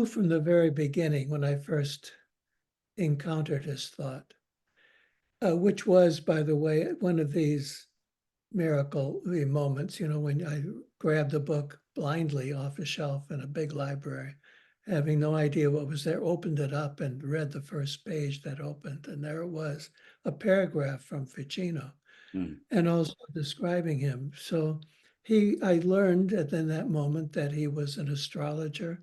knew from the very beginning when I first encountered his thought, which was, by the way, one of these miracle moments, when I grabbed a book blindly off a shelf in a big library, having no idea what was there, opened it up and read the first page that opened. And there it was, a paragraph from Ficino, and also describing him. So I learned in that moment that he was an astrologer,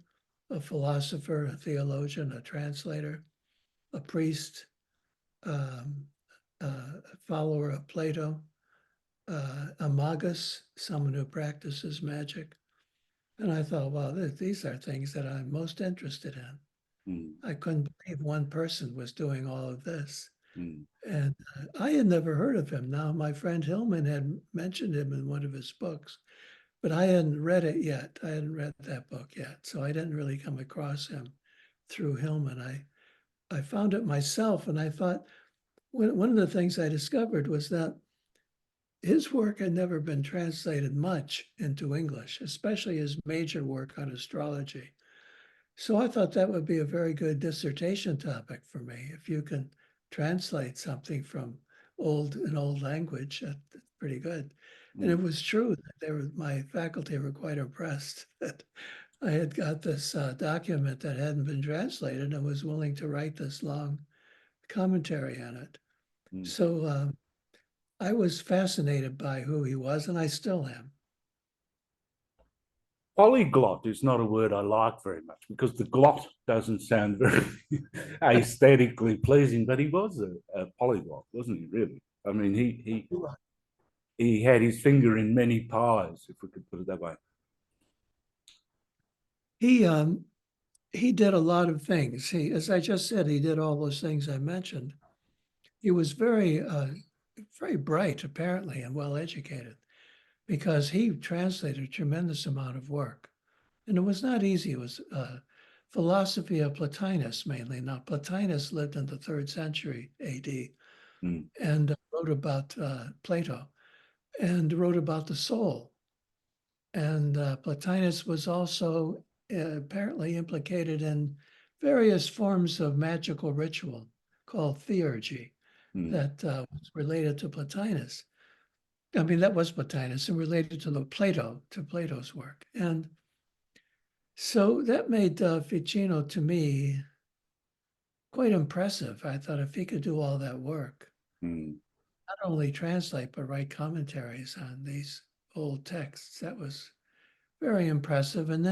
a philosopher, a theologian, a translator, a priest, a follower of Plato, a magus, someone who practices magic. And I thought, well, these are things that I'm most interested in. I couldn't believe one person was doing all of this. And I had never heard of him. Now, my friend Hillman had mentioned him in one of his books, but I hadn't read it yet. I hadn't read that book yet. So I didn't really come across him through Hillman. I found it myself, and I thought one of the things I discovered was that his work had never been translated much into English, especially his major work on astrology. So I thought that would be a very good dissertation topic for me. If you can translate something from an old language, that's pretty good. And it was true that my faculty were quite impressed that I had got this document that hadn't been translated and was willing to write this long commentary on it. So I was fascinated by who he was, and I still am. Polyglot is not a word I like very much because the glot doesn't sound very aesthetically pleasing, but he was a polyglot, wasn't he, really? I mean, he had his finger in many pies, if we could put it that way. He did a lot of things. As I just said, he did all those things I mentioned. He was very bright, apparently, and well educated, because he translated a tremendous amount of work. And it was not easy. It was philosophy of Plotinus mainly. Now, Plotinus lived in the 3rd century AD and wrote about Plato and wrote about the soul. And Plotinus was also apparently implicated in various forms of magical ritual called theurgy that was related to Plotinus. I mean, that was Plotinus and related to Plato's work. And so that made Ficino, to me, quite impressive. I thought if he could do all that work, not only translate, but write commentaries on these old texts, that was very impressive. And then